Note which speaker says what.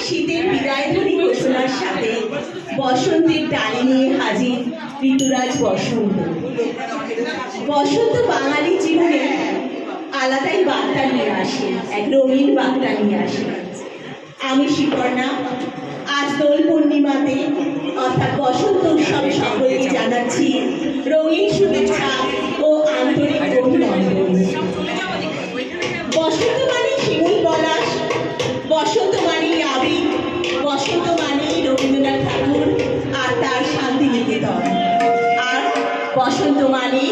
Speaker 1: শীতের বিদায়ধ্বনি ঘোষণার সাথে বসন্তের ডালি নিয়ে হাজির ঋতুরাজ বসন্ত। বসন্ত বাঙালি জীবনে আলাদাই বার্তা নিয়ে আসে, এক রঙিন বার্তা নিয়ে আসে। আমি শিপর্ণা আজ দোল পূর্ণিমাতে অর্থাৎ বসন্ত উৎসবে সকলকে জানাচ্ছি রঙিন শুভেচ্ছা ও আন্তরিক অভিনন্দন। বসন্ত মানে শিমুল পলাশ, বসন্ত মানে আবেগ, বসন্ত মানে রবীন্দ্রনাথ ঠাকুর আর তার শান্তিনিকেতন, আর বসন্ত মানে